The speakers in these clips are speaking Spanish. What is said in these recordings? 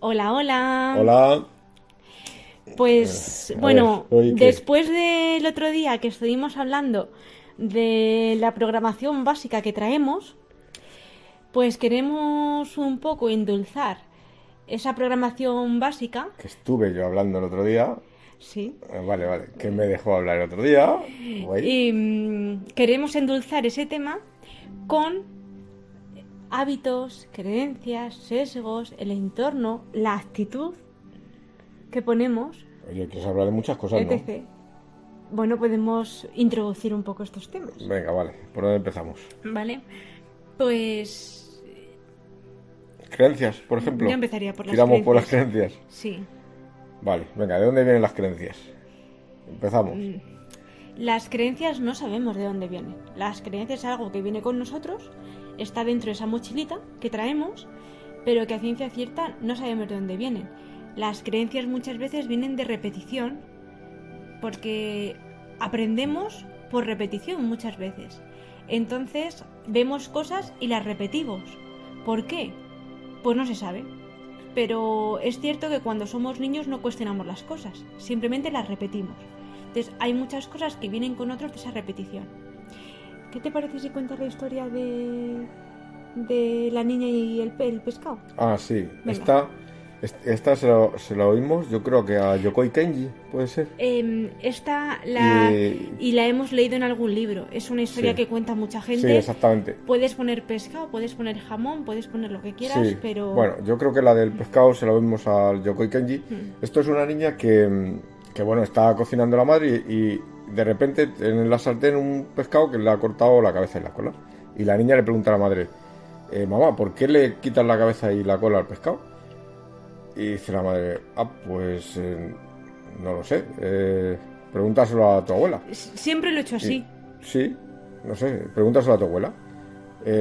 Hola, hola. Hola. Pues A ver, bueno, hoy qué. después del otro día que estuvimos hablando de la programación básica que traemos, pues queremos un poco endulzar esa programación básica, Que estuve yo hablando el otro día. sí, Vale, vale. Que me dejó hablar el otro día. Guay. y queremos endulzar ese tema con hábitos, creencias, sesgos, el entorno, la actitud que ponemos, Oye, quieres hablar de muchas cosas, ¿no? etc. Bueno, podemos introducir un poco estos temas, Venga, vale. ¿Por dónde empezamos? ¿vale? Pues Creencias, por yo ejemplo. empezaría por las Tiramos por las creencias. creencias. Sí. Vale, venga, ¿de dónde vienen las creencias? Empezamos. Las creencias no sabemos de dónde vienen. Las creencias es algo que viene con nosotros, está dentro de esa mochilita que traemos, pero que a ciencia cierta no sabemos de dónde vienen. Las creencias muchas veces vienen de repetición, porque aprendemos por repetición muchas veces. Entonces vemos cosas y las repetimos. ¿Por qué? Pues no se sabe. Pero es cierto que cuando somos niños no cuestionamos las cosas, simplemente las repetimos. Entonces hay muchas cosas que vienen con otros de esa repetición. ¿Qué te parece si cuentas la historia de la niña y el pescado? Ah, sí. Venga. Esta se lo oímos, yo creo que a Yokoi Kenji, puede ser. Esta Y. y la hemos leído en algún libro. Es una historia Sí. que cuenta mucha Sí, gente. exactamente. Puedes poner pescado, puedes poner jamón, puedes poner lo que quieras, Sí, pero... bueno, yo creo que la del pescado se lo vimos al Yokoi Kenji. Esto es una niña que bueno, está cocinando la madre y de repente en la sartén un pescado que le ha cortado la cabeza y la cola. Y la niña le pregunta a la madre, mamá, ¿por qué le quitas la cabeza y la cola al pescado? Y dice la madre, pues no lo sé, pregúntaselo a tu abuela. Siempre lo he hecho Y así. sí, no sé, pregúntaselo a tu abuela.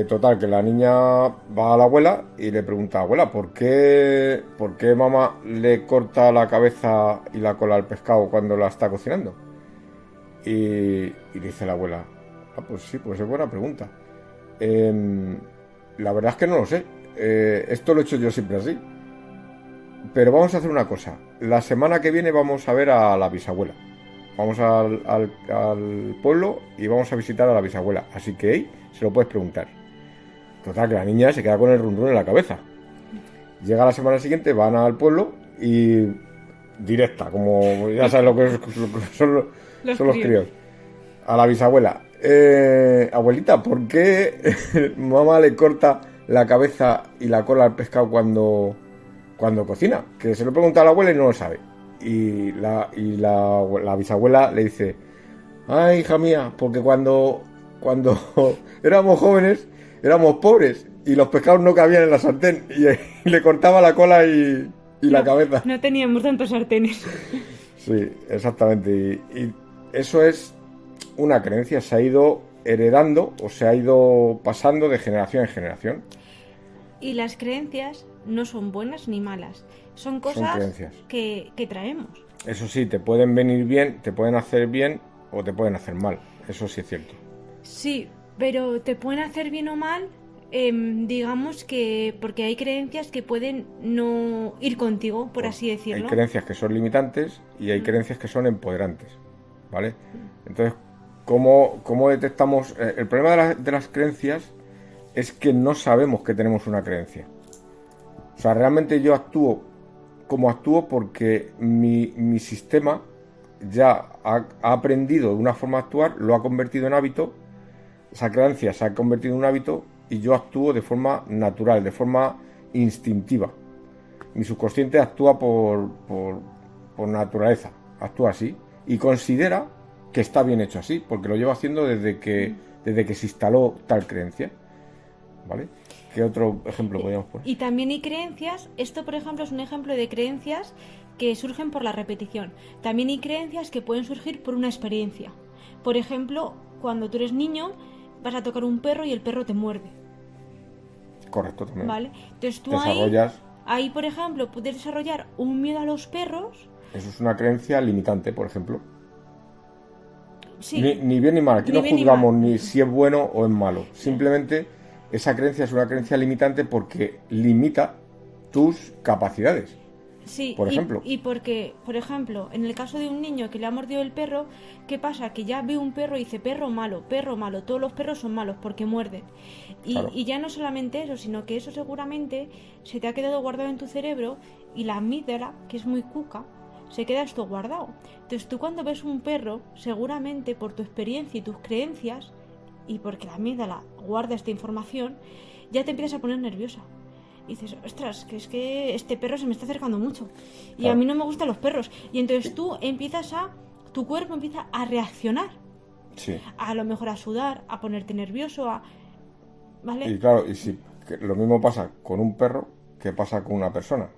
Total, que la niña va a la abuela y le pregunta, abuela, ¿por qué mamá le corta la cabeza y la cola al pescado cuando la está cocinando? Y dice la abuela, pues sí, pues es buena pregunta. Em, la verdad es que no lo sé. Esto lo he hecho yo siempre así. Pero vamos a hacer una cosa. La semana que viene vamos a ver a la bisabuela. Vamos al pueblo y vamos a visitar a la bisabuela. Así que hey, se lo puedes preguntar. Total, que la niña se queda con el run run en la cabeza. Llega la semana siguiente, van al pueblo y directa, como ya sabes lo que, Los son los críos. críos. A la bisabuela. Abuelita, ¿por qué mamá le corta la cabeza y la cola al pescado cuando cocina? Que se lo pregunta a la abuela y no lo sabe. Y la bisabuela le dice, ay, hija mía, porque cuando éramos jóvenes éramos pobres y los pescados no cabían en la sartén y le cortaba la cola y la No, cabeza. no teníamos tantos sartenes. Sí, exactamente. Y eso es una creencia, se ha ido heredando o se ha ido pasando de generación en generación. Y las creencias no son buenas ni malas. Son Son cosas creencias. que traemos. Eso sí, te pueden venir bien, te pueden hacer bien o te pueden hacer mal. Eso sí es cierto. Sí, pero te pueden hacer bien o mal, digamos que porque hay creencias que pueden no ir contigo, por así Hay decirlo. creencias que son limitantes y hay creencias que son empoderantes. ¿Vale? Entonces, ¿cómo detectamos? El problema de las creencias es que no sabemos que tenemos una creencia. O sea, realmente yo actúo como actúo porque mi sistema ya ha aprendido de una forma de actuar, lo ha convertido en hábito, esa creencia se ha convertido en un hábito y yo actúo de forma natural, de forma instintiva. Mi subconsciente actúa por naturaleza, actúa así y considera que está bien hecho así, porque lo lleva haciendo desde que se instaló tal creencia. ¿Vale? ¿Qué otro ejemplo podríamos poner? Y también hay creencias, esto por ejemplo es un ejemplo de creencias que surgen por la repetición. También hay creencias que pueden surgir por una experiencia. Por ejemplo, cuando tú eres niño, vas a tocar un perro y el perro te muerde. Correcto, también. ¿Vale? Entonces tú Desarrollas. ahí por ejemplo, puedes desarrollar un miedo a los perros. Eso es una creencia limitante, por ejemplo. Sí, Ni bien ni mal. Aquí ni no bien ni mal. juzgamos ni si es bueno o es malo. Simplemente esa creencia es una creencia limitante porque limita tus capacidades. Sí, por ejemplo. Y porque, por ejemplo, en el caso de un niño que le ha mordido el perro, ¿qué pasa? Que ya ve un perro y dice perro malo, todos los perros son malos porque muerden. Claro. Y ya no solamente eso, sino que eso seguramente se te ha quedado guardado en tu cerebro y la amígdala, que es muy cuca, se queda esto guardado. Entonces tú cuando ves un perro, seguramente por tu experiencia y tus creencias, y porque la amígdala guarda esta información, ya te empiezas a poner nerviosa. Y dices, ostras, que es que este perro se me está acercando mucho. Y Claro. a mí no me gustan los perros. Y entonces tu cuerpo empieza a reaccionar. Sí. A lo mejor a sudar, a ponerte nervioso, ¿vale? Y claro, y si lo mismo pasa con un perro que pasa con una persona.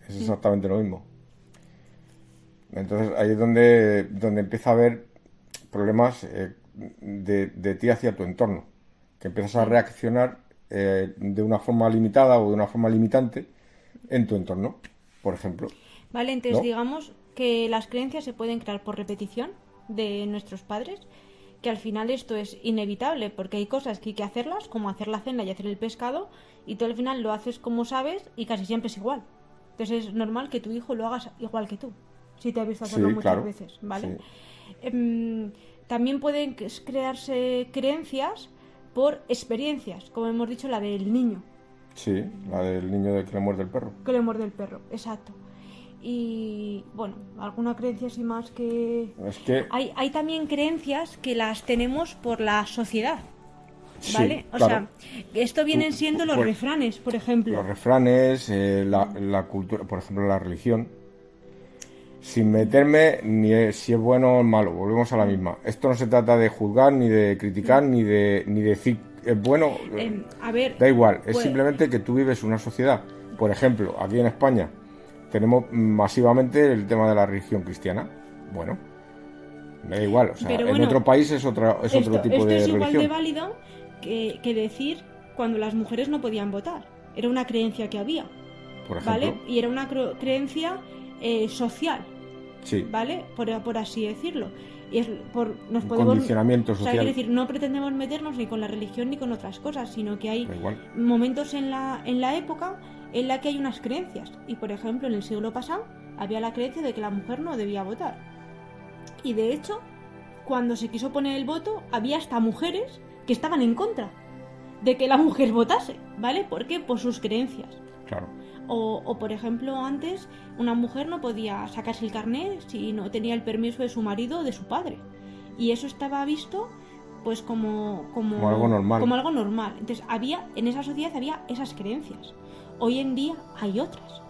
Es exactamente lo mismo. Entonces ahí es donde empieza a haber problemas de ti hacia tu entorno. Que empiezas a reaccionar de una forma limitada o de una forma limitante en tu entorno, por ejemplo. Vale, entonces ¿No? digamos que las creencias se pueden crear por repetición de nuestros padres, que al final esto es inevitable porque hay cosas que hay que hacerlas, como hacer la cena y hacer el pescado, y tú al final lo haces como sabes y casi siempre es igual. Entonces es normal que tu hijo lo hagas igual que tú, si te ha visto hacerlo Sí, muchas claro. veces, ¿vale? Sí. También pueden crearse creencias por experiencias, como hemos dicho, la del niño Sí, la del niño de que le muerde el perro. que le muerde el perro, exacto. Y bueno, alguna creencia así más que... Es que Hay también creencias que las tenemos por la sociedad, sí, ¿vale? O claro. sea, esto vienen siendo los pues, refranes, por ejemplo. Los refranes, la cultura, por ejemplo, la religión. Sin meterme ni si es bueno o malo, volvemos a la misma. Esto no se trata de juzgar, ni de criticar, ni de decir es bueno. A ver, Da igual, es pues- simplemente que tú vives una sociedad. Por ejemplo, aquí en España tenemos masivamente el tema de la religión cristiana. Bueno, me da igual, o sea, Pero en bueno, otro país es otro tipo esto de es igual religión. de válido que decir cuando las mujeres no podían votar. Era una creencia que había, Por ejemplo, ¿vale? Y era una creencia social, sí, ¿vale? Por así decirlo. Y es nos un podemos... condicionamiento O sea, social. quiero decir, no pretendemos meternos ni con la religión ni con otras cosas, sino que hay Da igual. momentos en la época en la que hay unas creencias. Y por ejemplo, en el siglo pasado había la creencia de que la mujer no debía votar. Y de hecho, cuando se quiso poner el voto, había hasta mujeres que estaban en contra de que la mujer votase, ¿vale? ¿Por qué? Por sus creencias. Claro. O por ejemplo, antes una mujer no podía sacarse el carnet si no tenía el permiso de su marido o de su padre. Y eso estaba visto pues como algo normal. Como algo normal. Entonces, en esa sociedad había esas creencias. Hoy en día hay otras,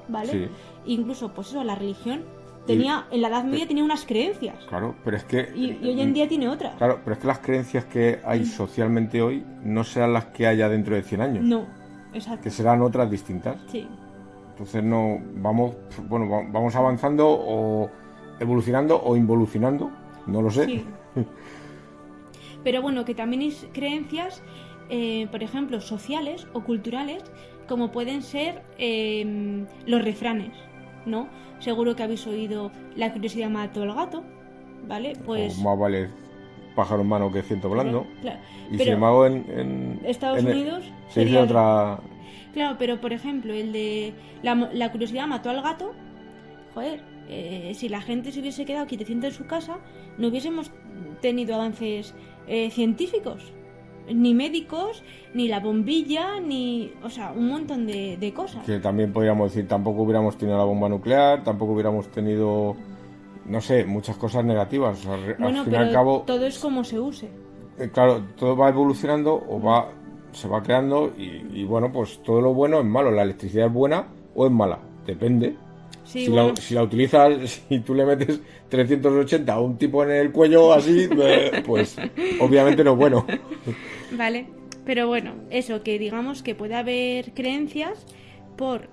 ¿vale? Sí. Incluso, pues eso, la religión en la Edad Media tenía unas creencias. Claro, pero es que... Y hoy en día tiene otras. Claro, pero es que las creencias que hay socialmente hoy no serán las que haya dentro de 100 años. No, exacto. Que serán otras distintas. Sí. Entonces no vamos avanzando o evolucionando o involucionando, no lo sé. Sí. Pero bueno, que también hay creencias, por ejemplo, sociales o culturales, como pueden ser los refranes, ¿no? Seguro que habéis oído la curiosidad mató al gato, ¿vale? Pues... O más vale pájaro en mano que ciento volando. Claro. Y Pero sin embargo en Estados Unidos se dice sería- otra... Claro, pero por ejemplo, el de la curiosidad mató al gato, joder, si la gente se hubiese quedado quietecita en su casa, no hubiésemos tenido avances científicos, ni médicos, ni la bombilla, ni, o sea, un montón de cosas. Que también podríamos decir, tampoco hubiéramos tenido la bomba nuclear, tampoco hubiéramos tenido, no sé, muchas cosas negativas. O sea, Bueno, al fin y pero al cabo, todo es como se use. claro, todo va evolucionando o se va creando y bueno, pues todo lo bueno es malo. La electricidad es buena o es mala, depende. Sí, Si, bueno, si la utilizas, si tú le metes 380 a un tipo en el cuello así, pues obviamente no es bueno. vale. Pero bueno, eso, que digamos que puede haber creencias por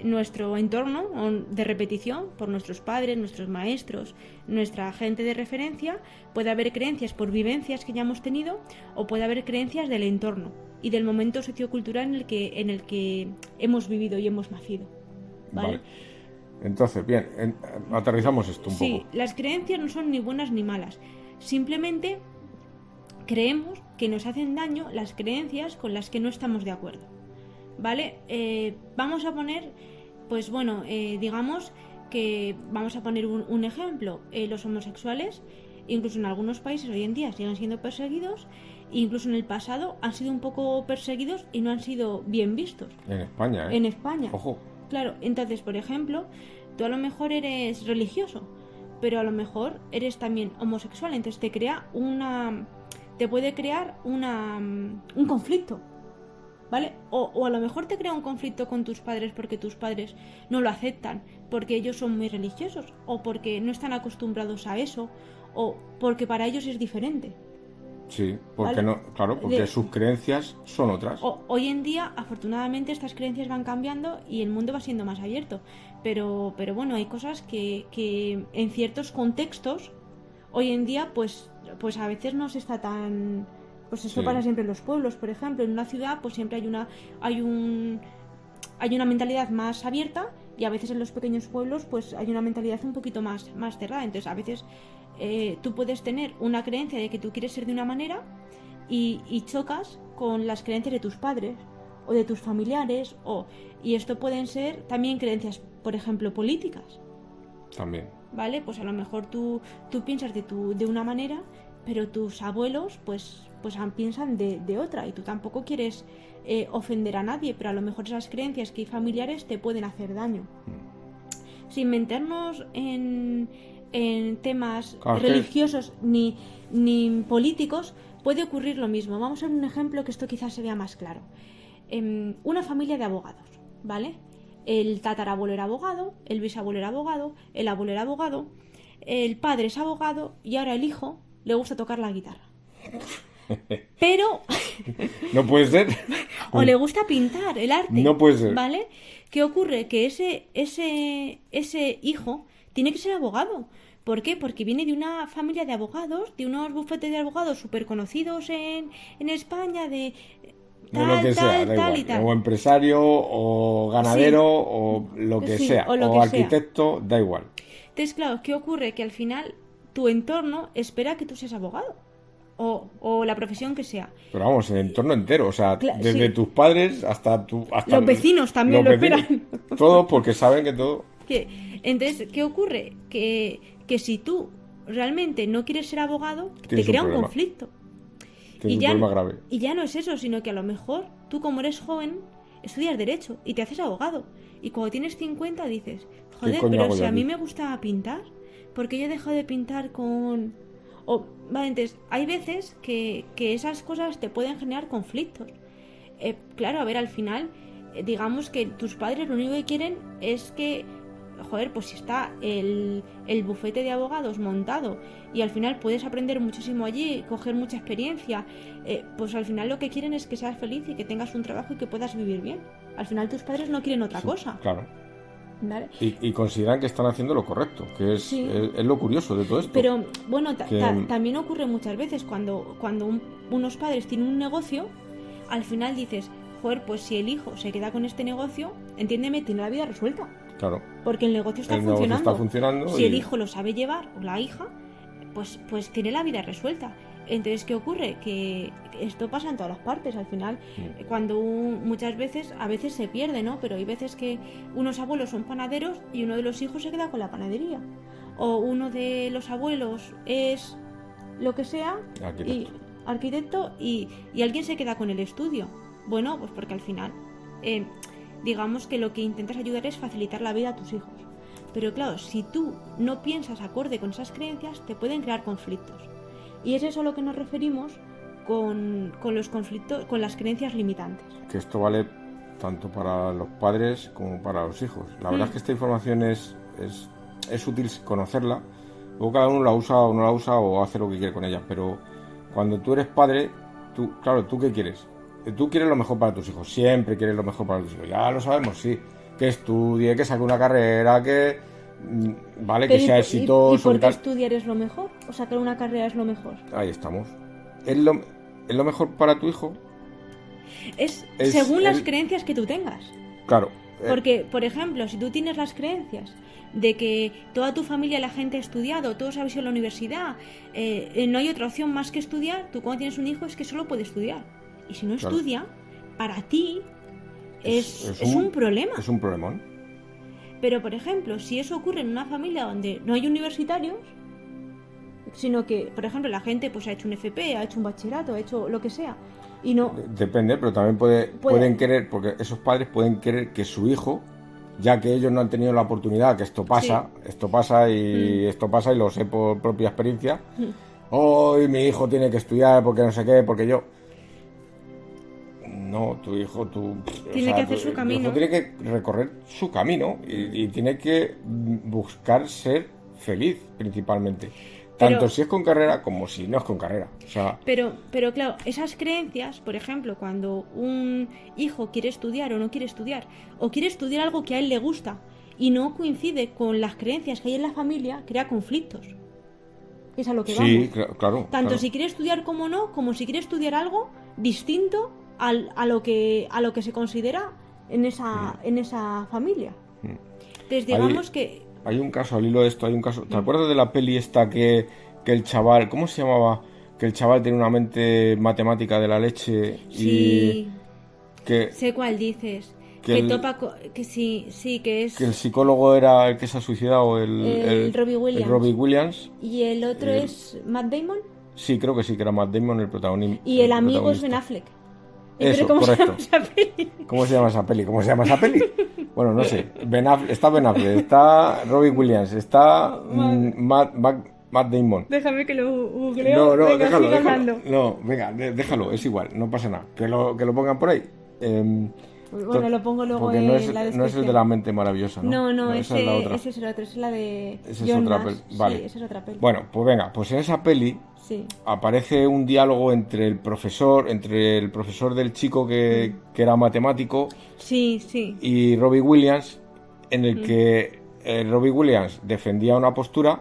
nuestro entorno o de repetición, por nuestros padres, nuestros maestros, nuestra gente de referencia. Puede haber creencias por vivencias que ya hemos tenido, o puede haber creencias del entorno y del momento sociocultural en el que hemos vivido y hemos nacido. ¿Vale? Entonces, bien, aterrizamos esto un Sí, poco. las creencias no son ni buenas ni malas. Simplemente creemos que nos hacen daño las creencias con las que no estamos de acuerdo. ¿vale? Vamos a poner, pues bueno, digamos que vamos a poner un ejemplo. Los homosexuales, incluso en algunos países hoy en día, siguen siendo perseguidos. Incluso en el pasado han sido un poco perseguidos y no han sido bien vistos. En España, ¿eh? En España. Ojo. Claro, entonces, por ejemplo, tú a lo mejor eres religioso, pero a lo mejor eres también homosexual, entonces te puede crear un conflicto, ¿vale? O a lo mejor te crea un conflicto con tus padres porque tus padres no lo aceptan, porque ellos son muy religiosos, o porque no están acostumbrados a eso, o porque para ellos es diferente. Sí, porque ¿vale? no, claro, porque sus creencias son otras. Hoy en día, afortunadamente, estas creencias van cambiando y el mundo va siendo más abierto. Pero bueno, hay cosas que en ciertos contextos, hoy en día, pues a veces no se está tan... Pues esto pasa siempre en los pueblos, por ejemplo. En una ciudad, pues siempre hay una mentalidad más abierta, y a veces en los pequeños pueblos, pues hay una mentalidad un poquito más cerrada. Entonces, a veces tú puedes tener una creencia de que tú quieres ser de una manera y chocas con las creencias de tus padres o de tus familiares, y esto pueden ser también creencias, por ejemplo, políticas. También. ¿Vale? Pues a lo mejor tú piensas de una manera, pero tus abuelos pues piensan de otra, y tú tampoco quieres ofender a nadie, pero a lo mejor esas creencias que hay familiares te pueden hacer daño. Sin meternos en temas religiosos ni políticos, puede ocurrir lo mismo. Vamos a ver un ejemplo que esto quizás se vea más claro. Una familia de abogados, ¿vale? El tatarabuelo era abogado, el bisabuelo era abogado, el abuelo era abogado, el padre es abogado y ahora el hijo le gusta tocar la guitarra. Pero... No puede ser. O le gusta pintar, el arte. No puede ser. ¿Vale? ¿Qué ocurre? Que ese hijo tiene que ser abogado. ¿Por qué? Porque viene de una familia de abogados, de unos bufetes de abogados súper conocidos en España, de lo que sea, da igual. y tal. O empresario, o ganadero, sí, o lo que sea, o arquitecto, da igual. Entonces, claro, ¿qué ocurre? Que al final tu entorno espera que tú seas abogado, o la profesión que sea. Pero vamos, el entorno entero, o sea, desde tus padres hasta los vecinos también lo esperan. Todos, porque saben que todo... Entonces, ¿qué ocurre? Que si tú realmente no quieres ser abogado, te crea un conflicto. Y ya no es eso, sino que a lo mejor tú, como eres joven, estudias Derecho y te haces abogado. Y cuando tienes 50 dices, joder, pero si a mí me gusta pintar, ¿por qué yo he dejado de pintar con...? Vale, entonces, hay veces que esas cosas te pueden generar conflictos. Claro, a ver, al final, digamos que tus padres lo único que quieren es que... Joder, pues si está el bufete de abogados montado y al final puedes aprender muchísimo allí, coger mucha experiencia, pues al final lo que quieren es que seas feliz y que tengas un trabajo y que puedas vivir bien. Al final tus padres no quieren otra cosa. Claro. ¿Vale? Y consideran que están haciendo lo correcto, que es lo curioso de todo esto. Pero bueno, también ocurre muchas veces cuando unos padres tienen un negocio, al final dices, joder, pues si el hijo se queda con este negocio, entiéndeme, tiene la vida resuelta. Claro. Porque el negocio está funcionando. Si el hijo lo sabe llevar, o la hija, pues tiene la vida resuelta. Entonces, ¿qué ocurre? Que esto pasa en todas las partes. Al final, cuando muchas veces, a veces se pierde, ¿no? Pero hay veces que unos abuelos son panaderos y uno de los hijos se queda con la panadería. O uno de los abuelos es lo que sea, arquitecto, y alguien se queda con el estudio. Bueno, pues porque al final... digamos que lo que intentas ayudar es facilitar la vida a tus hijos. Pero claro, si tú no piensas acorde con esas creencias, te pueden crear conflictos. Y es eso a lo que nos referimos con los conflictos, con las creencias limitantes. Que esto vale tanto para los padres como para los hijos. La verdad es que esta información es útil conocerla. Luego cada uno la usa o no la usa o hace lo que quiere con ella. Pero cuando tú eres padre, ¿tú qué quieres? Tú quieres lo mejor para tus hijos, siempre quieres lo mejor para tus hijos, ya lo sabemos, sí, que estudie, que saque una carrera, que que sea exitoso. ¿Y por qué estudiar es lo mejor? ¿O sacar una carrera es lo mejor? Ahí estamos. ¿Es lo mejor para tu hijo? Es según las creencias que tú tengas. Claro. Porque, por ejemplo, si tú tienes las creencias de que toda tu familia, la gente ha estudiado, todos habéis ido a la universidad, no hay otra opción más que estudiar, tú cuando tienes un hijo es que solo puede estudiar. Y si no estudia, para ti es un problema. Es un problemón. Pero, por ejemplo, si eso ocurre en una familia donde no hay universitarios, sino que, por ejemplo, la gente pues ha hecho un FP, ha hecho un bachillerato, ha hecho lo que sea, y no... Depende, pero también pueden querer, porque esos padres pueden querer que su hijo, ya que ellos no han tenido la oportunidad, que esto pasa y lo sé por propia experiencia, hoy mi hijo tiene que estudiar porque no sé qué, porque yo... No, tu hijo, tiene que hacer su camino. Tu hijo tiene que recorrer su camino y tiene que buscar ser feliz, principalmente. Tanto si es con carrera como si no es con carrera. O sea... pero claro, esas creencias, por ejemplo, cuando un hijo quiere estudiar o no quiere estudiar, o quiere estudiar algo que a él le gusta y no coincide con las creencias que hay en la familia, crea conflictos. Es a lo que vamos. Sí, claro. Tanto si quiere estudiar como no, como si quiere estudiar algo distinto a lo que se considera en esa familia. Entonces digamos que hay un caso, al hilo de esto, ¿te acuerdas de la peli esta que el chaval, ¿cómo se llamaba? Que el chaval tiene una mente matemática de la leche sí, y que... sé cuál dices. Que es... Que el psicólogo era el que se ha suicidado, el Robbie Williams. El Robbie Williams. ¿Y el otro es Matt Damon? Sí, creo que sí, que era Matt Damon el protagonista. Y el amigo es Ben Affleck. Eso, ¿Cómo correcto. se llama esa peli? ¿Cómo se llama esa peli? Bueno, no sé. Está Ben Affleck, está Robbie Williams, está Matt Damon. Déjame que lo googleo. No, venga, déjalo. No, venga, déjalo, es igual, no pasa nada. Que lo pongan por ahí. Bueno, lo pongo luego en la descripción. No es el de la mente maravillosa, ¿no? No, esa es la otra. Ese es el otro, es la de Esa John es otra Nash. peli. Vale. Sí, esa es otra peli. Bueno, pues venga, pues en esa peli aparece un diálogo entre el profesor del chico que era matemático y Robbie Williams, en el que Robbie Williams defendía una postura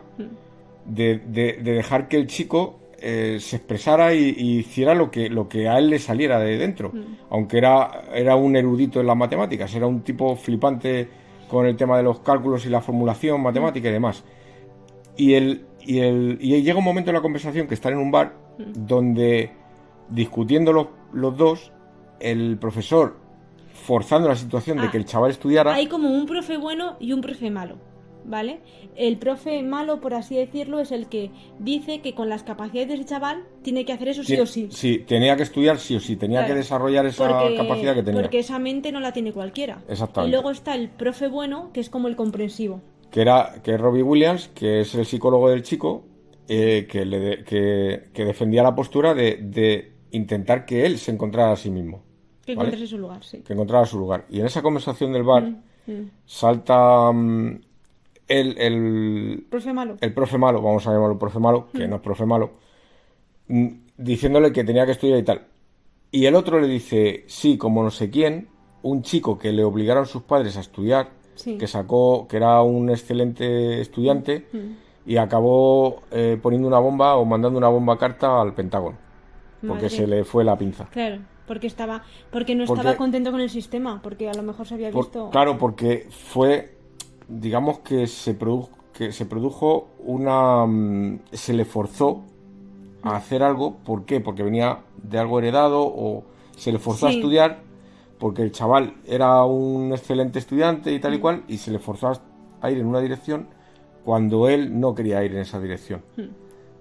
de dejar que el chico se expresara y hiciera lo que a él le saliera de dentro, aunque era un erudito en las matemáticas, era un tipo flipante con el tema de los cálculos y la formulación matemática y demás. Y llega un momento en la conversación que están en un bar donde, discutiendo los dos, el profesor forzando la situación de que el chaval estudiara. Hay como un profe bueno y un profe malo, ¿vale? El profe malo, por así decirlo, es el que dice que con las capacidades de ese chaval tiene que hacer eso sí o sí. Sí, tenía que estudiar sí o sí, tenía que desarrollar esa capacidad que tenía. Porque esa mente no la tiene cualquiera. Exactamente. Y luego está el profe bueno, que es como el comprensivo. Que es Robbie Williams, que es el psicólogo del chico, que defendía la postura de intentar que él se encontrara a sí mismo. Que encontrase su lugar, sí. Que encontrara su lugar. Y en esa conversación del bar salta el profe malo. El profe malo, vamos a llamarlo profe malo, que no es profe malo, diciéndole que tenía que estudiar y tal. Y el otro le dice, sí, como no sé quién, un chico que le obligaron sus padres a estudiar, que era un excelente estudiante, y acabó poniendo una bomba o mandando una bomba carta al Pentágono, porque se le fue la pinza. Claro, porque no estaba contento con el sistema, porque a lo mejor se había visto... Claro, porque fue, digamos que se produjo se le forzó a hacer algo. ¿Por qué? Porque venía de algo heredado, o se le forzó a estudiar porque el chaval era un excelente estudiante y tal y cual, y se le forzó a ir en una dirección cuando él no quería ir en esa dirección.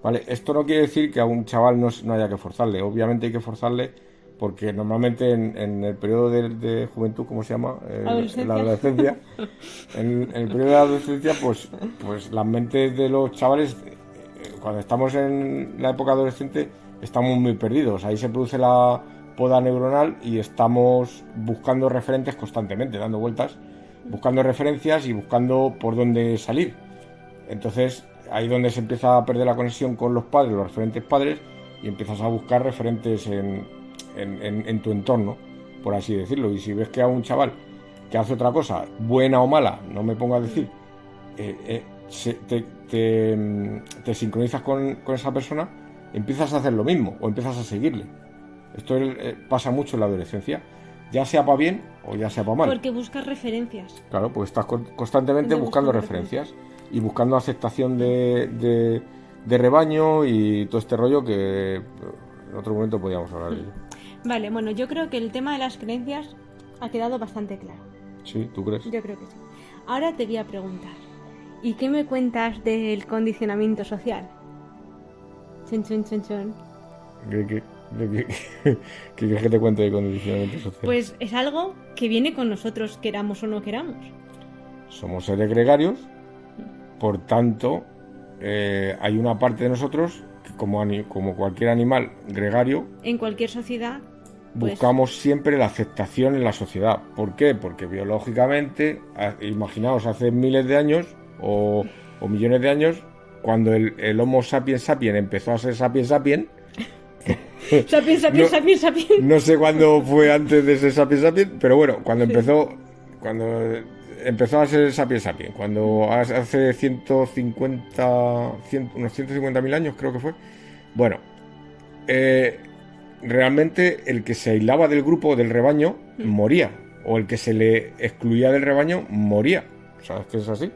¿Vale? Esto no quiere decir que a un chaval no haya que forzarle. Obviamente hay que forzarle, porque normalmente en el periodo de juventud, ¿cómo se llama? La adolescencia. En el periodo de la adolescencia, pues las mentes de los chavales, cuando estamos en la época adolescente, estamos muy perdidos. Ahí se produce la poda neuronal y estamos buscando referentes constantemente, dando vueltas, buscando referencias y buscando por dónde salir. Entonces, ahí es donde se empieza a perder la conexión con los padres, los referentes padres, y empiezas a buscar referentes en tu entorno, por así decirlo. Y si ves que a un chaval que hace otra cosa, buena o mala, no me pongo a decir, te sincronizas con esa persona, empiezas a hacer lo mismo o empiezas a seguirle. Esto pasa mucho en la adolescencia, ya sea para bien o ya sea para mal. Porque buscas referencias. Claro, pues estás constantemente buscando referencias y buscando aceptación de rebaño y todo este rollo, que en otro momento podríamos hablar de ello. Vale, bueno, yo creo que el tema de las creencias ha quedado bastante claro. Sí, ¿tú crees? Yo creo que sí. Ahora te voy a preguntar, ¿y qué me cuentas del condicionamiento social? Chun, chun, chun, chun. ¿Qué quieres que te cuente de condicionamiento social? Pues es algo que viene con nosotros, queramos o no queramos. Somos seres gregarios, por tanto, hay una parte de nosotros que como cualquier animal gregario, En cualquier sociedad, pues, buscamos siempre la aceptación en la sociedad. ¿Por qué? Porque biológicamente, imaginaos, hace miles de años o millones de años, cuando el Homo sapiens sapiens empezó a ser sapiens sapiens, sapiens, no sé cuándo fue antes de ser sapiens sapiens, pero bueno, cuando empezó a ser sapiens sapiens, cuando hace unos 150.000 años creo que fue. Bueno, realmente el que se aislaba del grupo, del rebaño, moría, o el que se le excluía del rebaño moría. ¿Sabes que es así?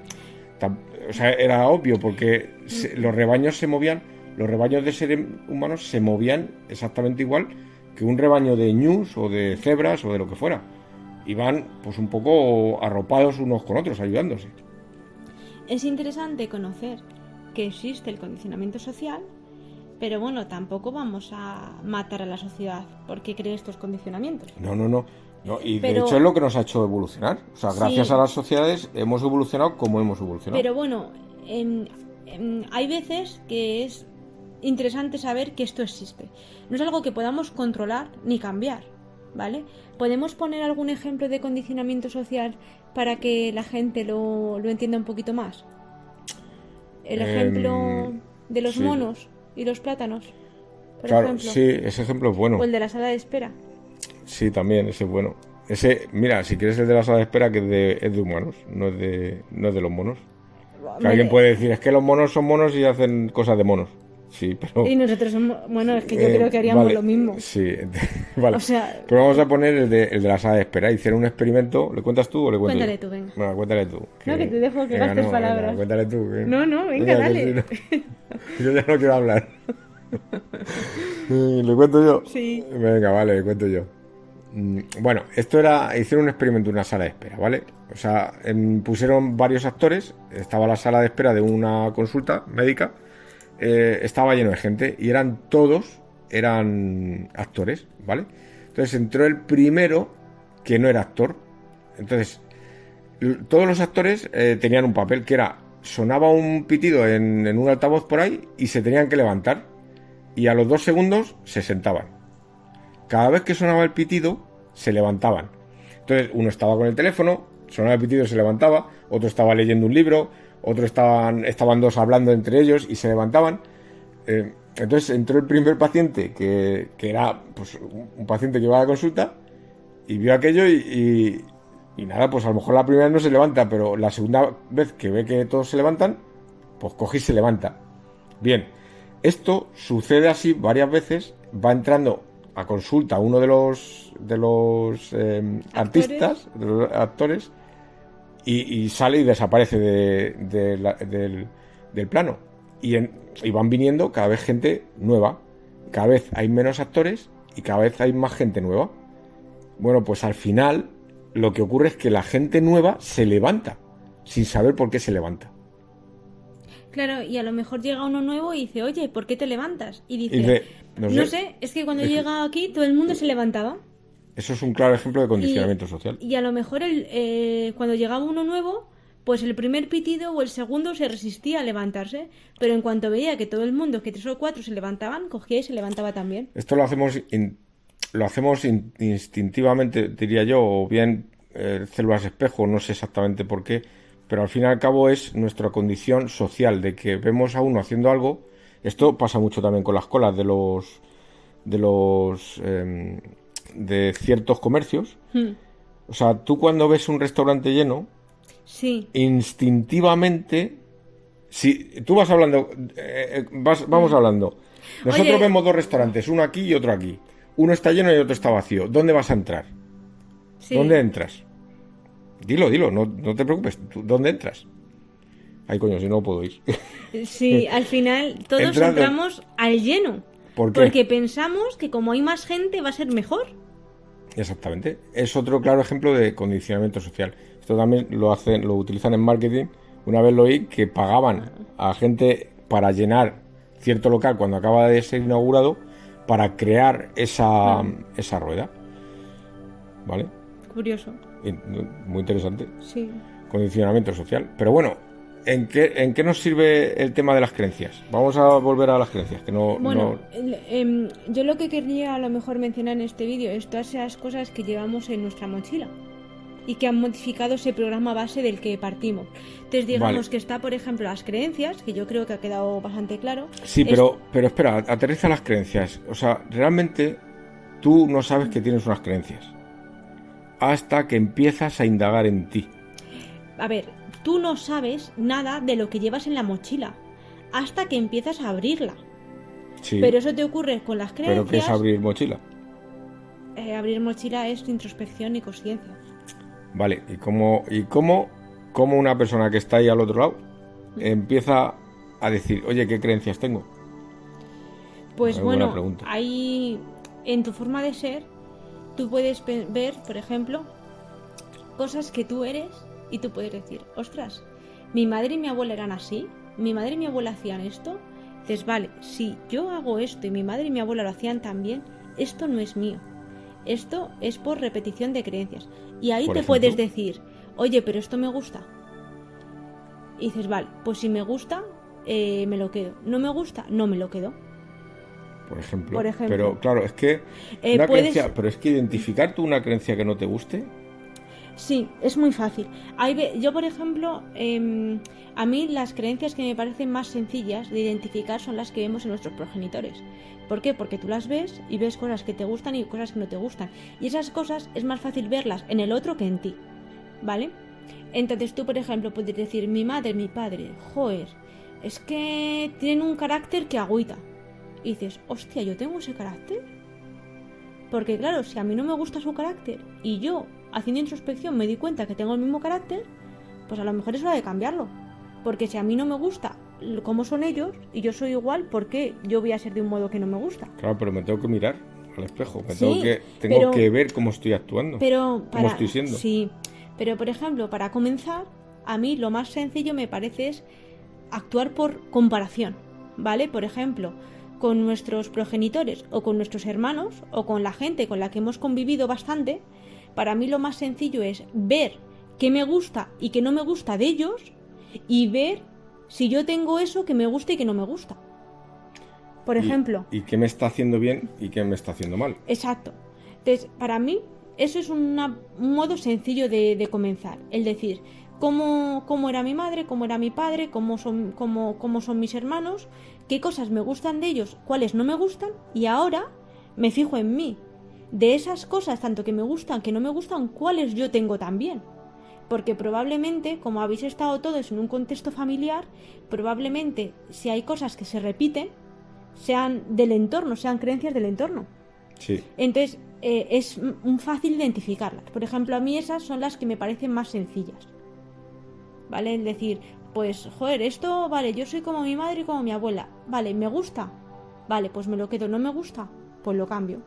O sea, era obvio, porque los rebaños se movían, los rebaños de seres humanos se movían exactamente igual que un rebaño de ñus o de cebras o de lo que fuera. Iban pues un poco arropados unos con otros, ayudándose. es interesante conocer que existe el condicionamiento social, pero bueno, tampoco vamos a matar a la sociedad porque cree estos condicionamientos. No, y de Pero- hecho es lo que nos ha hecho evolucionar. O sea, gracias Sí. a las sociedades hemos evolucionado como hemos evolucionado. Pero bueno, hay veces que es interesante saber que esto existe. No es algo que podamos controlar ni cambiar, ¿vale? ¿Podemos poner algún ejemplo de condicionamiento social para que la gente lo entienda un poquito más? El ejemplo de los sí. monos y los plátanos, por Claro, ejemplo. sí, ese ejemplo es bueno. O el de la sala de espera. Sí, también, ese es bueno. Mira, si quieres el de la sala de espera, que es de humanos, no es de los monos. Que alguien puede decir, es que los monos son monos y hacen cosas de monos. Sí, pero... Y nosotros somos... Bueno, es que yo creo que haríamos vale, lo mismo. Sí, vale. O sea- Pero vamos a poner el de la sala de espera. Hicieron un experimento. ¿Le cuentas tú o le cuento Cuéntale yo? tú, venga. Bueno, cuéntale tú. No, que te dejo que venga, gastes no, palabras. venga, cuéntale tú. No, venga, dale. Yo ya no quiero hablar. ¿Le cuento yo? Sí. Venga, vale, le cuento yo. Bueno, hicieron un experimento en una sala de espera, ¿vale? O sea, pusieron varios actores, estaba la sala de espera de una consulta médica, estaba lleno de gente y todos eran actores, ¿vale? Entonces entró el primero que no era actor. Entonces, todos los actores tenían un papel que sonaba un pitido en un altavoz por ahí y se tenían que levantar. Y a los 2 segundos se sentaban. Cada vez que sonaba el pitido, se levantaban. Entonces, uno estaba con el teléfono, sonaba el pitido y se levantaba, otro estaba leyendo un libro, otro estaban dos hablando entre ellos y se levantaban. Entonces entró el primer paciente, que era pues, un paciente que iba a la consulta, y vio aquello y nada, pues a lo mejor la primera no se levanta, pero la segunda vez que ve que todos se levantan, pues coge y se levanta. Bien, esto sucede así varias veces, va entrando a consulta uno de los artistas, de los actores, y sale y desaparece del plano. Y van viniendo cada vez gente nueva. Cada vez hay menos actores y cada vez hay más gente nueva. Bueno, pues al final lo que ocurre es que la gente nueva se levanta, sin saber por qué se levanta. Claro, y a lo mejor llega uno nuevo y dice, oye, ¿por qué te levantas? Y dice, Y dice, no sé, es que cuando llega aquí todo el mundo se levantaba. Eso es un claro ejemplo de condicionamiento social. Y a lo mejor cuando llegaba uno nuevo, pues el primer pitido o el segundo se resistía a levantarse, pero en cuanto veía que todo el mundo, que 3 o 4 se levantaban, cogía y se levantaba también. Esto lo hacemos instintivamente, diría yo, o bien células espejo, no sé exactamente por qué, pero al fin y al cabo es nuestra condición social, de que vemos a uno haciendo algo. Esto pasa mucho también con las colas de ciertos comercios. O sea, tú cuando ves un restaurante lleno, Sí. instintivamente, si tú vas hablando, vamos hablando. Nosotros Oye, vemos 2 restaurantes, uno aquí y otro aquí. Uno está lleno y otro está vacío. ¿Dónde vas a entrar? Sí. ¿Dónde entras? Dilo, no te preocupes. ¿Dónde entras? Ay, coño, si no puedo ir. Sí, al final todos entramos al lleno. ¿Por qué? Porque pensamos que como hay más gente va a ser mejor. Exactamente. Es otro claro ejemplo de condicionamiento social. Esto también lo utilizan en marketing. Una vez lo oí que pagaban a gente para llenar cierto local cuando acaba de ser inaugurado para crear esa rueda. ¿Vale? Curioso. Muy interesante. Sí. Condicionamiento social. Pero bueno, ¿en qué nos sirve el tema de las creencias? Vamos a volver a las creencias. Bueno, yo lo que quería a lo mejor mencionar en este vídeo es todas esas cosas que llevamos en nuestra mochila y que han modificado ese programa base del que partimos. Entonces digamos que está, por ejemplo, las creencias, que yo creo que ha quedado bastante claro. Sí, pero espera, aterriza las creencias. O sea, realmente tú no sabes que tienes unas creencias hasta que empiezas a indagar en ti. A ver, tú no sabes nada de lo que llevas en la mochila hasta que empiezas a abrirla. Sí. Pero eso te ocurre con las creencias. ¿Pero qué es abrir mochila? Abrir mochila es introspección y conciencia. Vale, ¿y cómo una persona que está ahí al otro lado empieza a decir, oye, ¿qué creencias tengo? Pues bueno, ahí en tu forma de ser, tú puedes ver, por ejemplo, cosas que tú eres y tú puedes decir, ostras, mi madre y mi abuela eran así, mi madre y mi abuela hacían esto. Dices, vale, si yo hago esto y mi madre y mi abuela lo hacían también, esto no es mío. Esto es por repetición de creencias. Y ahí te puedes decir, oye, pero esto me gusta. Y dices, vale, pues si me gusta, me lo quedo. No me gusta, no me lo quedo. Por ejemplo. Pero claro, es que una creencia, pero es que identificar tú una creencia que no te guste. Sí, es muy fácil. Yo, por ejemplo, a mí las creencias que me parecen más sencillas de identificar son las que vemos en nuestros progenitores. ¿Por qué? Porque tú las ves y ves cosas que te gustan y cosas que no te gustan. Y esas cosas es más fácil verlas en el otro que en ti, ¿vale? Entonces tú, por ejemplo, puedes decir, mi madre, mi padre, joder, es que tienen un carácter que agüita. Y dices, hostia, ¿yo tengo ese carácter? Porque claro, si a mí no me gusta su carácter y yo, haciendo introspección, me di cuenta que tengo el mismo carácter, pues a lo mejor es hora de cambiarlo. Porque si a mí no me gusta cómo son ellos y yo soy igual, ¿por qué yo voy a ser de un modo que no me gusta? Claro, pero me tengo que mirar al espejo, tengo que ver cómo estoy actuando, cómo estoy siendo. Sí, pero por ejemplo, para comenzar, a mí lo más sencillo me parece es actuar por comparación, ¿vale? Por ejemplo, con nuestros progenitores o con nuestros hermanos o con la gente con la que hemos convivido bastante, para mí lo más sencillo es ver qué me gusta y qué no me gusta de ellos y ver si yo tengo eso que me gusta y que no me gusta. Por ejemplo. ¿Y qué me está haciendo bien y qué me está haciendo mal? Exacto. Entonces, para mí, eso es un modo sencillo de comenzar. El decir, cómo era mi madre, cómo era mi padre, cómo son mis hermanos, qué cosas me gustan de ellos, cuáles no me gustan, y ahora me fijo en mí. De esas cosas, tanto que me gustan, que no me gustan, cuáles yo tengo también. Porque probablemente, como habéis estado todos en un contexto familiar, probablemente si hay cosas que se repiten, sean del entorno, sean creencias del entorno. Sí. Entonces, es fácil identificarlas. Por ejemplo, a mí esas son las que me parecen más sencillas. ¿Vale? Es decir, pues, joder, esto, vale, yo soy como mi madre y como mi abuela. Vale, ¿me gusta? Vale, pues me lo quedo. ¿No me gusta? Pues lo cambio.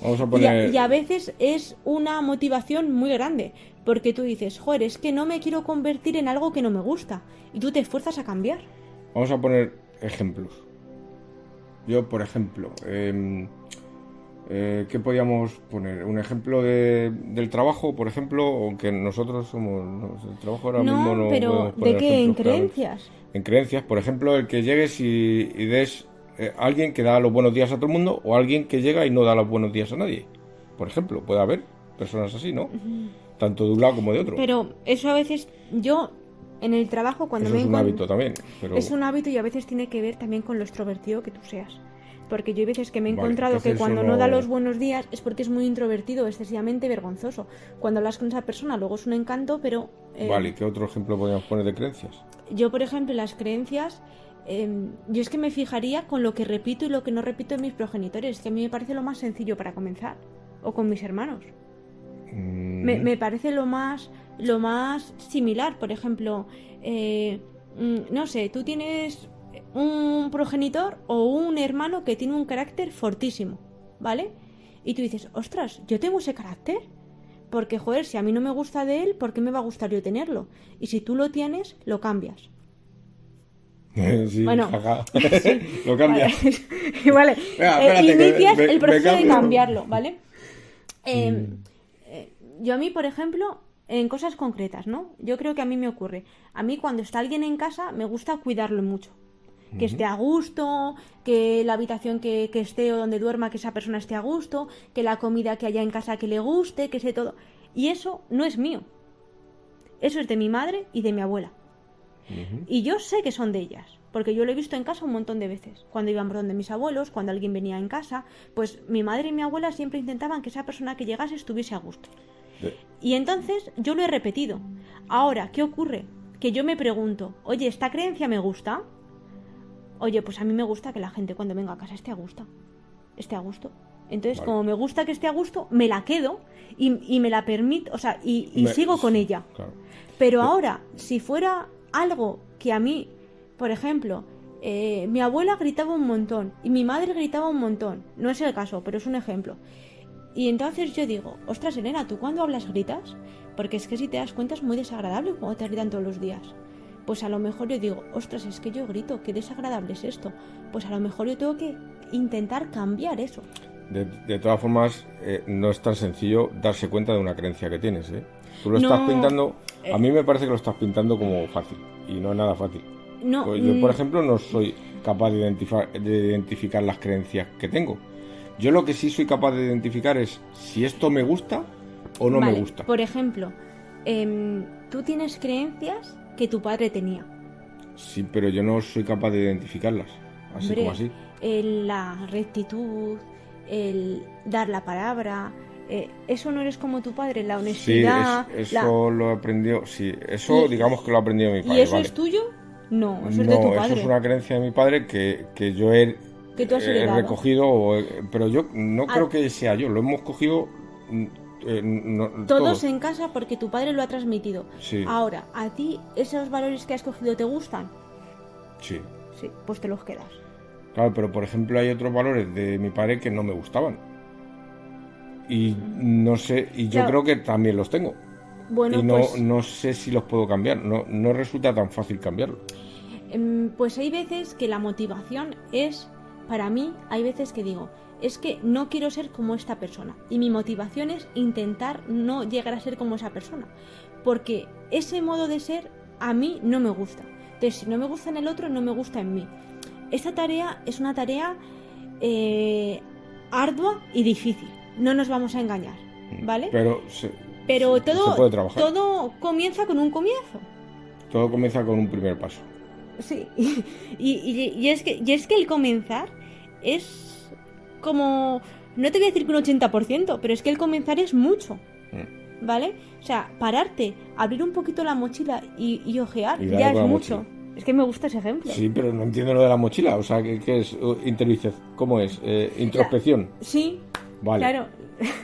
Vamos a poner... y a veces es una motivación muy grande, porque tú dices, joder, es que no me quiero convertir en algo que no me gusta, y tú te esfuerzas a cambiar. Vamos a poner ejemplos. Yo, por ejemplo, ¿qué podíamos poner? ¿Un ejemplo del trabajo, por ejemplo? Aunque nosotros somos... El trabajo ahora mismo no pero ¿de qué? ¿En creencias? En creencias, por ejemplo, el que llegues y des... alguien que da los buenos días a todo el mundo o alguien que llega y no da los buenos días a nadie. Por ejemplo, puede haber personas así, ¿no? Tanto de un lado como de otro. Pero eso a veces, yo en el trabajo cuando eso es un hábito también. Pero... Es un hábito y a veces tiene que ver también con lo extrovertido que tú seas. Porque yo hay veces que me he encontrado que cuando no da los buenos días es porque es muy introvertido, excesivamente vergonzoso. Cuando hablas con esa persona luego es un encanto, pero... Vale, ¿qué otro ejemplo podríamos poner de creencias? Yo, por ejemplo, las creencias... yo es que me fijaría con lo que repito y lo que no repito en mis progenitores, que a mí me parece lo más sencillo para comenzar, o con mis hermanos. Me parece lo más similar. Por ejemplo, no sé, tú tienes un progenitor o un hermano que tiene un carácter fortísimo, ¿vale? Y tú dices, ostras, yo tengo ese carácter. Porque, joder, si a mí no me gusta de él, ¿por qué me va a gustar yo tenerlo? Y si tú lo tienes, lo cambias. Sí, bueno, jaja. Lo cambias. Vale, Espérate, inicias el proceso de cambio. cambiarlo, ¿vale? Yo a mí, por ejemplo, en cosas concretas, ¿no? Yo creo que a mí me ocurre. A mí cuando está alguien en casa me gusta cuidarlo mucho. Que esté a gusto, que la habitación que esté o donde duerma, que esa persona esté a gusto, que la comida que haya en casa que le guste, que sé todo. Y eso no es mío. Eso es de mi madre y de mi abuela. Y yo sé que son de ellas, porque yo lo he visto en casa un montón de veces. Cuando iban por donde mis abuelos, cuando alguien venía en casa, pues mi madre y mi abuela siempre intentaban que esa persona que llegase estuviese a gusto. Y entonces yo lo he repetido. Ahora, ¿qué ocurre? Que yo me pregunto, oye, ¿esta creencia me gusta? Oye, pues a mí me gusta que la gente cuando venga a casa esté a gusto. Esté a gusto. Entonces, como me gusta que esté a gusto, me la quedo y me la permito, o sea, y sigo con ella. Claro. Pero ahora, si fuera algo que a mí, por ejemplo, mi abuela gritaba un montón y mi madre gritaba un montón. No es el caso, pero es un ejemplo. Y entonces yo digo, ostras, Elena, ¿tú cuando hablas gritas? Porque es que si te das cuenta es muy desagradable cuando te gritan todos los días. Pues a lo mejor yo digo, ostras, es que yo grito, qué desagradable es esto. Pues a lo mejor yo tengo que intentar cambiar eso. De todas formas, no es tan sencillo darse cuenta de una creencia que tienes, ¿eh? Tú lo estás pintando, a mí me parece que lo estás pintando como fácil, y no es nada fácil. No, Pues yo, por ejemplo, no soy capaz de identificar las creencias que tengo. Yo lo que sí soy capaz de identificar es si esto me gusta o no me gusta. Por ejemplo, tú tienes creencias que tu padre tenía. Sí, pero yo no soy capaz de identificarlas, así Hombre, como así. La rectitud, el dar la palabra, eso no eres como tu padre, la honestidad. Sí, eso lo aprendió, sí, eso digamos que lo aprendió mi padre. ¿Y eso vale. es tuyo? No, eso es No, de tu padre. eso es una creencia de mi padre que yo he recogido, pero yo no creo que sea yo, lo hemos cogido todos en casa porque tu padre lo ha transmitido. Sí. Ahora, ¿a ti esos valores que has cogido te gustan? Sí. Sí, pues te los quedas. Claro, pero por ejemplo hay otros valores de mi padre que no me gustaban. Y no sé, y yo creo que también los tengo. Bueno, y no sé si los puedo cambiar, no resulta tan fácil cambiarlo. Pues hay veces que la motivación es, para mí, hay veces que digo, es que no quiero ser como esta persona. Y mi motivación es intentar no llegar a ser como esa persona. Porque ese modo de ser a mí no me gusta. Entonces, si no me gusta en el otro, no me gusta en mí. Esta tarea es una tarea ardua y difícil. No nos vamos a engañar, ¿vale? Pero se puede trabajar. Todo comienza con un comienzo. Todo comienza con un primer paso. Sí, y es que el comenzar es como, no te voy a decir que un 80%, pero es que el comenzar es mucho, ¿vale? O sea, pararte, abrir un poquito la mochila y ojear, ya es mucho. Mochila. Es que me gusta ese ejemplo. Sí, pero no entiendo lo de la mochila, o sea, ¿qué es? ¿Cómo es? ¿Introspección? Sí, vale. Claro.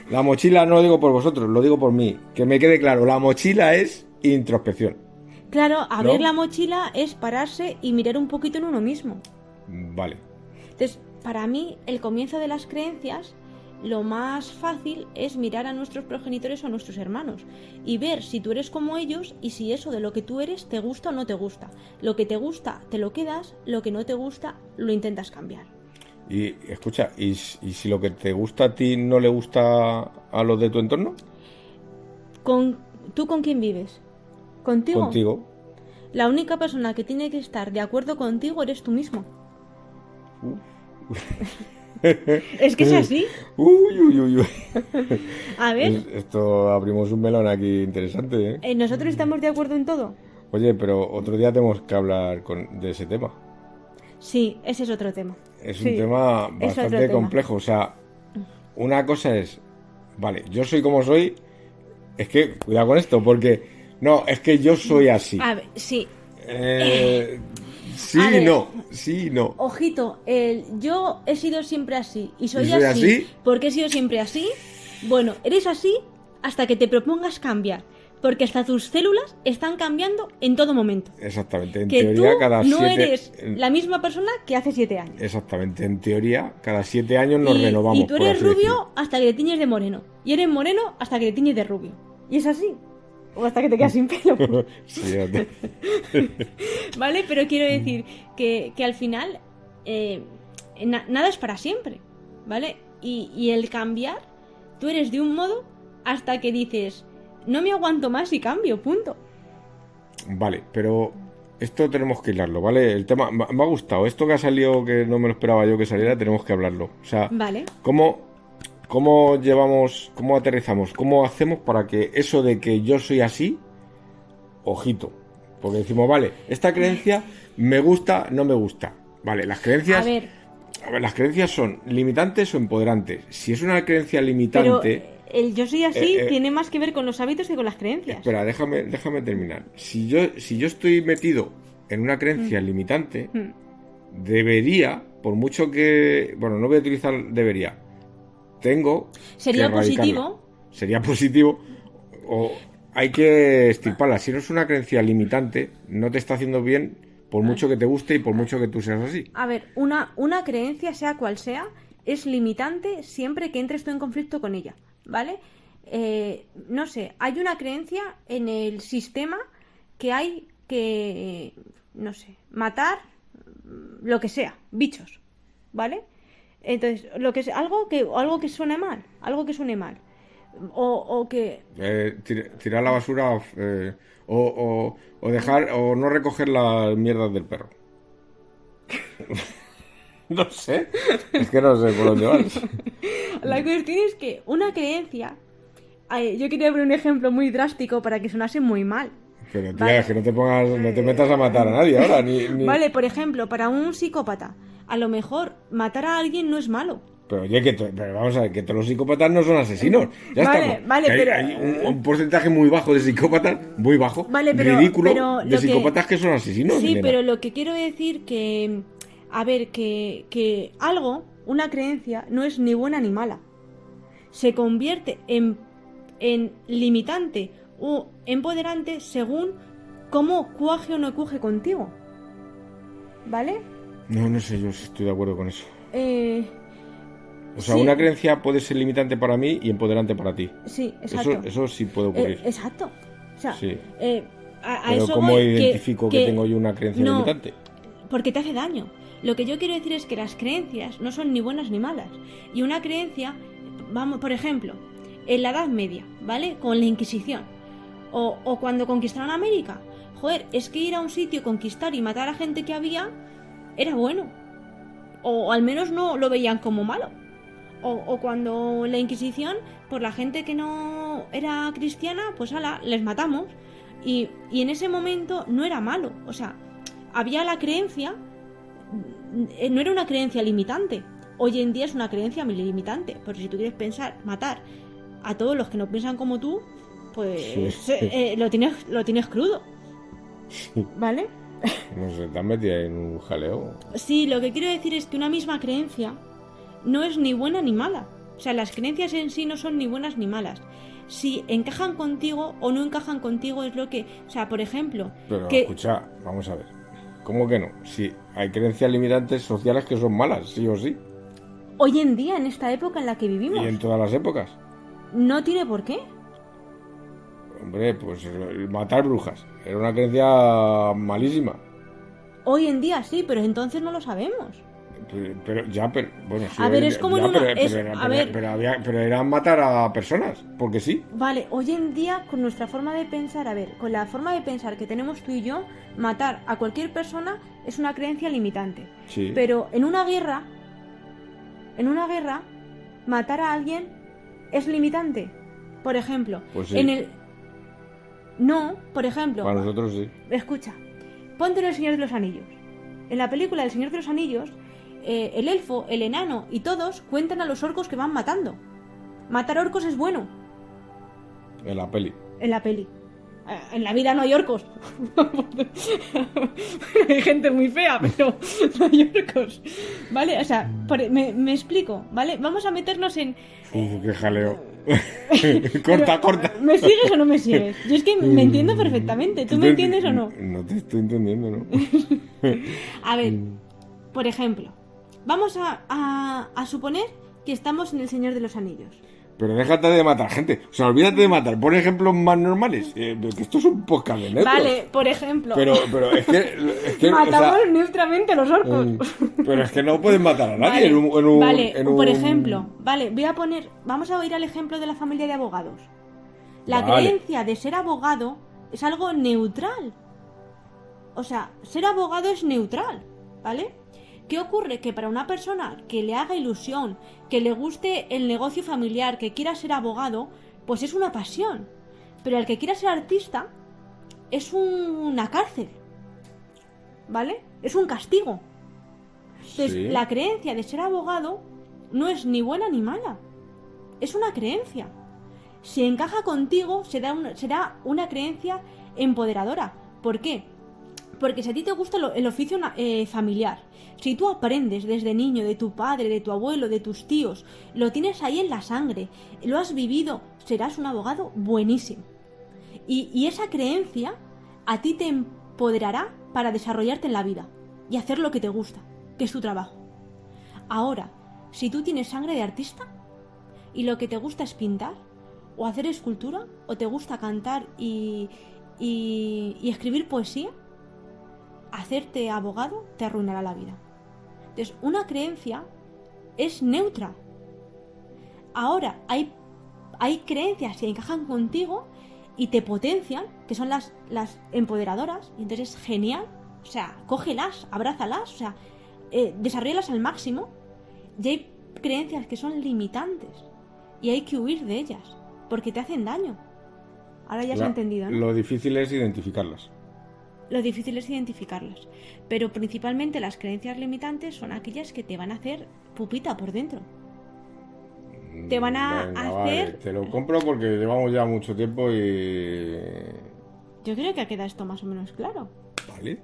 La mochila no lo digo por vosotros, lo digo por mí, que me quede claro, la mochila es introspección. Claro, abrir la mochila es pararse y mirar un poquito en uno mismo. Vale. Entonces, para mí, el comienzo de las creencias, lo más fácil es mirar a nuestros progenitores o a nuestros hermanos y ver si tú eres como ellos y si eso de lo que tú eres te gusta o no te gusta. Lo que te gusta te lo quedas, lo que no te gusta lo intentas cambiar. Y escucha, ¿y si lo que te gusta a ti no le gusta a los de tu entorno? ¿Tú con quién vives? ¿Contigo? Contigo. La única persona que tiene que estar de acuerdo contigo eres tú mismo. Es que es así. Uy. A ver. Esto abrimos un melón aquí interesante, ¿eh? ¿Nosotros estamos de acuerdo en todo? Oye, pero otro día tenemos que hablar de ese tema. Sí, ese es otro tema. Es un tema bastante complejo. O sea, una cosa es, vale, yo soy como soy. Es que, cuidado con esto, porque no, es que yo soy así. A ver, sí. Sí y no. Ojito, yo he sido siempre así y soy así. ¿Por qué he sido siempre así? Bueno, eres así hasta que te propongas cambiar. Porque hasta tus células están cambiando en todo momento. Exactamente. En Que teoría, tú cada no 7... eres la misma persona que hace 7 años. Exactamente. En teoría, cada 7 años nos y, renovamos. y tú por eres así rubio decirlo. hasta que te tiñes de moreno. Y eres moreno hasta que te tiñes de rubio. Y es así. O hasta que te quedas sin pelo. Sí, ya te- ¿Vale? Pero quiero decir que al final nada es para siempre. ¿Vale? Y el cambiar, tú eres de un modo hasta que dices, no me aguanto más y cambio, punto. Vale, pero esto tenemos que hilarlo, ¿vale? El tema me ha gustado. Esto que ha salido, que no me lo esperaba yo que saliera, tenemos que hablarlo. O sea, Vale. ¿cómo llevamos, cómo aterrizamos, cómo hacemos para que eso de que yo soy así, ojito? Porque decimos, vale, esta creencia me gusta, no me gusta. Vale, las creencias... A ver, las creencias son limitantes o empoderantes. Si es una creencia pero limitante... el yo soy así eh, tiene más que ver con los hábitos que con las creencias. Espera, déjame terminar. Si yo estoy metido en una creencia limitante, debería, por mucho que... Bueno, no voy a utilizar debería. Tengo Sería que erradicarla. positivo. Sería positivo o hay que extirparla. Si no es una creencia limitante, no te está haciendo bien por mucho que te guste y por mucho que tú seas así. A ver, una creencia, sea cual sea, es limitante siempre que entres tú en conflicto con ella, ¿vale? No sé, hay una creencia en el sistema que hay que, no sé, matar lo que sea, bichos, ¿vale? Entonces, algo que suene mal, o que Tirar la basura o dejar o no recoger las mierdas del perro. No sé. Es que no sé por dónde vas. la cuestión es que una creencia, yo quería poner un ejemplo muy drástico para que sonase muy mal. Pero tía, Vale. es que no te metas a matar a nadie ahora. Ni... Vale, por ejemplo, para un psicópata, a lo mejor matar a alguien no es malo. Pero oye, pero vamos a ver, que todos los psicópatas no son asesinos. Ya Vale, está. vale, pero... Hay un porcentaje muy bajo de psicópatas, muy bajo, Vale, pero- ridículo, pero de lo que- psicópatas que son asesinos. Sí, Elena. pero lo que quiero decir que... A ver, que algo, una creencia, no es ni buena ni mala. Se convierte en limitante o empoderante según cómo cuaje o no cuaje contigo. ¿Vale? No sé yo si estoy de acuerdo con eso. O sea, Sí. una creencia puede ser limitante para mí y empoderante para ti. Sí, exacto. Eso sí puede ocurrir. Exacto. O sea, Sí. a Pero eso ¿cómo voy, identifico que tengo yo una creencia no, limitante? Porque te hace daño. Lo que yo quiero decir es que las creencias no son ni buenas ni malas. Y una creencia, vamos, por ejemplo, en la Edad Media, ¿vale? Con la Inquisición. O cuando conquistaron América. Joder, es que ir a un sitio, conquistar y matar a gente que había, era bueno. O al menos no lo veían como malo. O cuando la Inquisición, por la gente que no era cristiana, pues ala, les matamos. Y en ese momento no era malo. O sea, había la creencia, no era una creencia limitante. Hoy en día es una creencia limitante. Pero si tú quieres pensar, matar a todos los que no piensan como tú, pues Sí. lo tienes crudo. ¿Vale? No sé, te has metido en un jaleo. Sí, lo que quiero decir es que una misma creencia no es ni buena ni mala. O sea, las creencias en sí no son ni buenas ni malas. Si encajan contigo o no encajan contigo es lo que... O sea, por ejemplo... Pero que... escucha, vamos a ver. ¿Cómo que no? Si hay creencias limitantes sociales que son malas, sí o sí. Hoy en día, en esta época en la que vivimos, Y en todas las épocas. no tiene por qué. Hombre, pues matar brujas. Era una creencia malísima. Hoy en día sí, pero entonces no lo sabemos. Bueno, sí. A ver, es como en una- pero era matar a personas, porque sí. Vale, hoy en día con nuestra forma de pensar, a ver, con la forma de pensar que tenemos tú y yo, matar a cualquier persona es una creencia limitante. Sí. Pero en una guerra, matar a alguien es limitante. Por ejemplo, Pues sí. en el... No, por ejemplo, Para nosotros sí. escucha, ponte en El Señor de los Anillos. En la película El Señor de los Anillos, el elfo, el enano y todos cuentan a los orcos que van matando. Matar orcos es bueno En la peli. en la peli. En la vida no hay orcos. Hay gente muy fea, pero no hay orcos. ¿Vale? O sea, me explico, ¿vale? Vamos a meternos en... Qué jaleo. Corta. ¿Me sigues o no me sigues? Yo es que me entiendo perfectamente. ¿Tú me entiendes o no? No te estoy entendiendo, ¿no? A ver, por ejemplo, vamos a suponer que estamos en El Señor de los Anillos. Pero déjate de matar gente. O sea, olvídate de matar. Pon ejemplos más normales. Que esto es un podcast de neutros. Vale, por ejemplo. Pero es que matamos o sea, neutramente a los orcos. Pero es que no puedes matar a nadie Vale, en un... por ejemplo. Vale, vamos a ir al ejemplo de la familia de abogados. La Vale. creencia de ser abogado es algo neutral. O sea, ser abogado es neutral, ¿vale? ¿Qué ocurre? Que para una persona que le haga ilusión, que le guste el negocio familiar, que quiera ser abogado, pues es una pasión. Pero el que quiera ser artista es una cárcel, ¿vale? Es un castigo. Entonces, Sí. la creencia de ser abogado no es ni buena ni mala. Es una creencia. Si encaja contigo, será una creencia empoderadora. ¿Por qué? Porque si a ti te gusta el oficio familiar, si tú aprendes desde niño de tu padre, de tu abuelo, de tus tíos, lo tienes ahí en la sangre, lo has vivido, serás un abogado buenísimo. Y esa creencia a ti te empoderará para desarrollarte en la vida y hacer lo que te gusta, que es tu trabajo. Ahora, si tú tienes sangre de artista y lo que te gusta es pintar o hacer escultura o te gusta cantar y escribir poesía, hacerte abogado te arruinará la vida. Entonces, una creencia es neutra. Ahora, hay creencias que encajan contigo y te potencian, que son las empoderadoras, y entonces es genial. O sea, cógelas, abrázalas, o sea, desarrollalas al máximo. Y hay creencias que son limitantes y hay que huir de ellas, porque te hacen daño. Ahora ya se ha entendido, ¿no? Lo difícil es identificarlas. Lo difícil es identificarlas. Pero principalmente las creencias limitantes son aquellas que te van a hacer pupita por dentro. Te van a Venga, hacer... vale, te lo compro porque llevamos ya mucho tiempo y... Yo creo que ha quedado esto más o menos claro. Vale.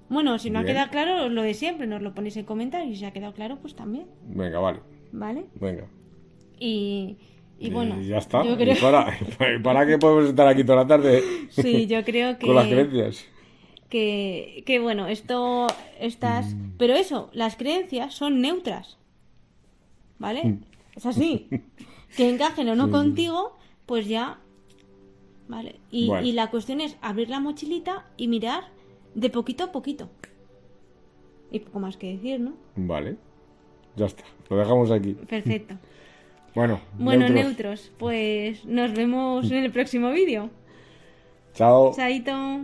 Bueno, si no Bien. ha quedado claro, lo de siempre, nos lo ponéis en comentarios. Y si ha quedado claro, pues también. Venga, vale. ¿Vale? Venga. Y bueno, Y ya está. yo creo... ¿Y para qué podemos estar aquí toda la tarde Sí, yo creo que... con las creencias? Que bueno, estas... Pero eso, las creencias son neutras. ¿Vale? Es así. Que encajen o no contigo, pues ya... ¿Vale? Bueno. Y la cuestión es abrir la mochilita y mirar de poquito a poquito. Y poco más que decir, ¿no? Vale. Ya está. Lo dejamos aquí. Perfecto. Bueno, Bueno, neutros, pues nos vemos en el próximo vídeo. Chao. Chaito.